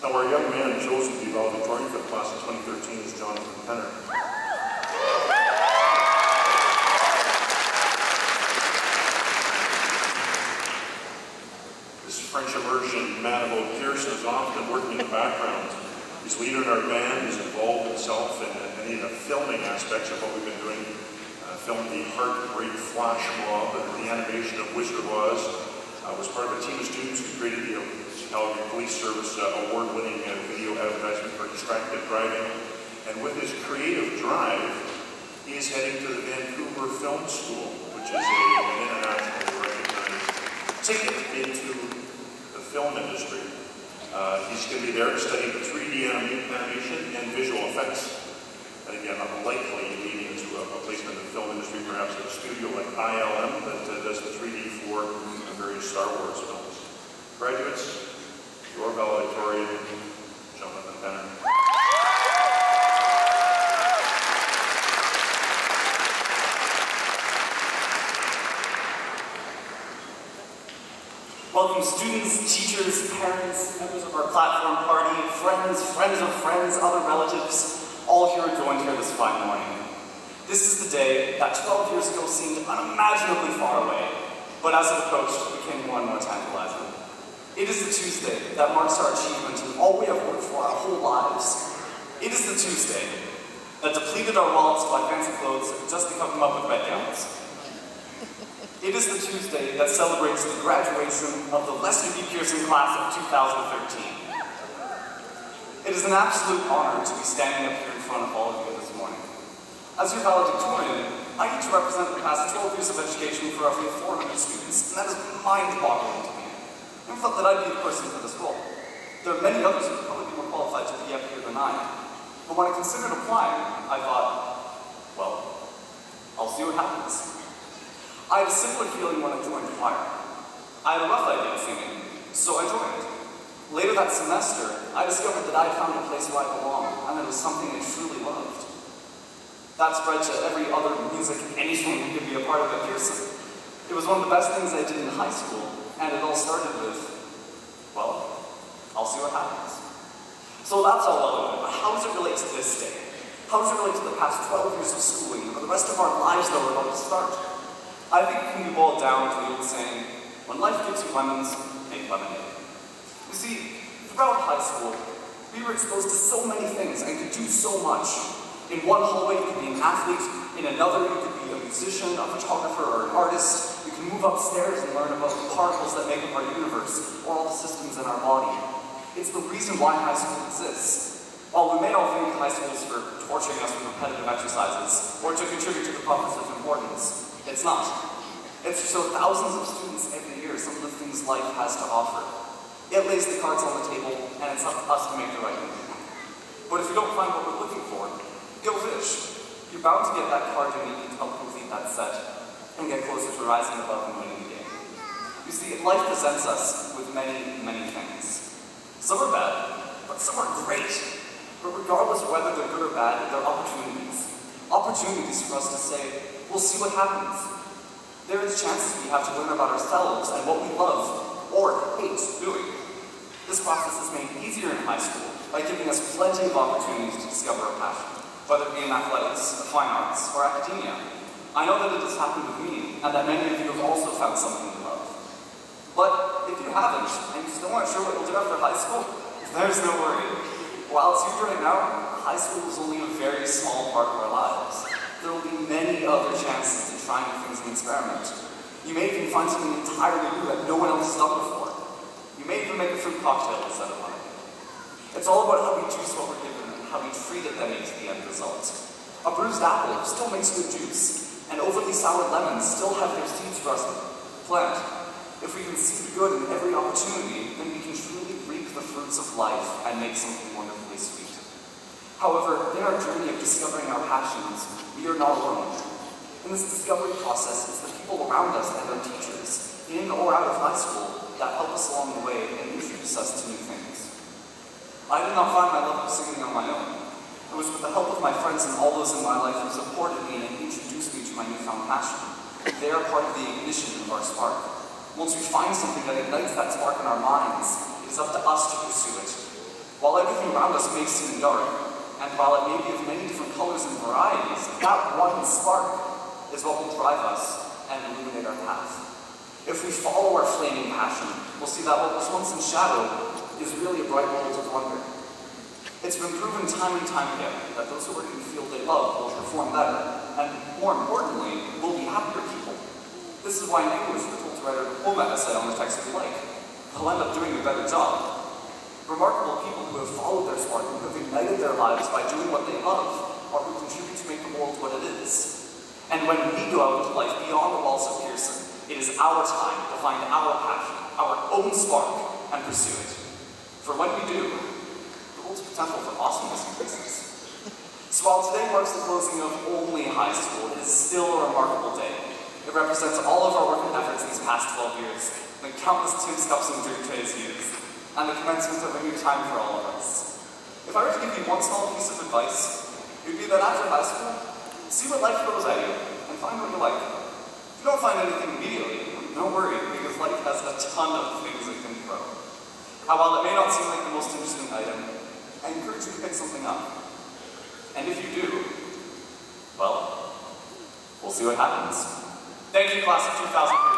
Now, our young man chosen to be valedictorian for the class of 2013 is Jonathan Penner. This French immersion man of old Pearson is often working in the background. He's leader in our band, he's involved himself in any of the filming aspects of what we've been doing. Filmed the Heartbreak Flash Mob, the animation of Wizard of Oz. Was part of a team of students who created the Calgary Police Service award-winning video advertisement for distracted driving. And with his creative drive, he is heading to the Vancouver Film School, which is an internationally recognized ticket into the film industry. He's going to be there to study the 3D animation and visual effects. And again, likely leading to a placement in the film industry, perhaps at a studio like ILM that does the 3D for various Star Wars films. Graduates, your valedictorian, Jonathan Penner. Welcome students, teachers, parents, members of our platform party, friends, friends of friends, other relatives, all here joined here this fine morning. This is the day that 12 years ago seemed unimaginably far away, but as it approached, it became more and more tantalizing. It is the Tuesday that marks our achievement in all we have worked for our whole lives. It is the Tuesday that depleted our wallets by fancy clothes just to cover them up with red gowns. It is the Tuesday that celebrates the graduation of the Lester B Pearson class of 2013. It is an absolute honor to be standing up here in front of all of you this morning. As your valedictorian, I get to represent the past 12 years of education for roughly 400 students, and that is mind-boggling to me. I never thought that I'd be the person for this role. There are many others who would probably be more qualified to be up here than I am. But when I considered applying, I thought, well, I'll see what happens. I had a similar feeling when I joined choir. I had a rough idea of singing, so I joined. Later that semester, I discovered that I had found a place where I belong, and that it was something I truly loved. That spread to every other music, anything that could be a part of at Pearson. It was one of the best things I did in high school, and it all started with, well, I'll see what happens. So that's all well and good, but how does it relate to this day? How does it relate to the past 12 years of schooling, or the rest of our lives that we're about to start? I think it can be boiled down to the old saying, when life gives you lemons, make lemonade. You see, throughout high school, we were exposed to so many things and could do so much. In one hallway, you could be an athlete. In another, you could be a musician, a photographer, or an artist. You can move upstairs and learn about the particles that make up our universe, or all the systems in our body. It's the reason why high school exists. While we may all think high school is for torturing us with repetitive exercises, or to contribute to the proposition's importance, it's not. It's to show thousands of students every year some of the things life has to offer. It lays the cards on the table, and it's up to us to make the right move. But if you don't find what we're looking for, go fish. You're bound to get that card you need to help complete that set, and get closer to rising above and winning the game. You see, life presents us with many, many things. Some are bad, but some are great. But regardless of whether they're good or bad, they're opportunities. Opportunities for us to say, we'll see what happens. There is chances we have to learn about ourselves and what we love or hate doing. This process is made easier in high school by giving us plenty of opportunities to discover a passion, whether it be in athletics, the fine arts, or academia. I know that it has happened with me, and that many of you have also found something to love. But if you haven't, and you still aren't sure what you'll do after high school, there's no worry. While it's huge right now, high school is only a very small part of our lives. There will be many other chances to try new things and experiment. You may even find something entirely new that no one else has done before. You may even make a fruit cocktail instead of honey. It's all about how we juice what we're given and how we treat it that makes the end result. A bruised apple still makes good juice, and overly sour lemons still have their seeds for us to plant. If we can see the good in every opportunity, then we can truly reap the fruits of life and make something wonderfully sweet. However, in our journey of discovering our passions, we are not alone. In this discovery process, it's the people around us and our teachers, in or out of high school, that help us along the way and introduce us to new things. I did not find my love of singing on my own. It was with the help of my friends and all those in my life who supported me and introduced me to my newfound passion. They are part of the ignition of our spark. Once we find something that ignites that spark in our minds, it is up to us to pursue it. While everything around us may seem dark, and while it may be of many different colors and varieties, that one spark is what will drive us and illuminate our path. If we follow our flaming passion, we'll see that what was once in shadow is really a bright world of wonder. It's been proven time and time again that those who work in the field they love will perform better, and more importantly, will be happier people. This is why in English we're told to write a diploma essay on the text we like. They'll end up doing a better job. Remarkable people who have followed their spark and who have ignited their lives by doing what they love are who contribute to make the world what it is. And when we go out into life beyond the walls of Pearson, it is our time to find our passion, our own spark, and pursue it. For when we do, the world's potential for awesomeness increases. So while today marks the closing of only high school, it is still a remarkable day. It represents all of our work and efforts these past 12 years, the countless tin cups and drink trays used, and the commencement of a new time for all of us. If I were to give you one small piece of advice, it would be that after high school, see what life throws at you, and find what you like. If you don't find anything immediately, don't worry, because life has a ton of things it can throw. While it may not seem like the most interesting item, I encourage you to pick something up. And if you do, well, we'll see what happens. Thank you, class of 2013.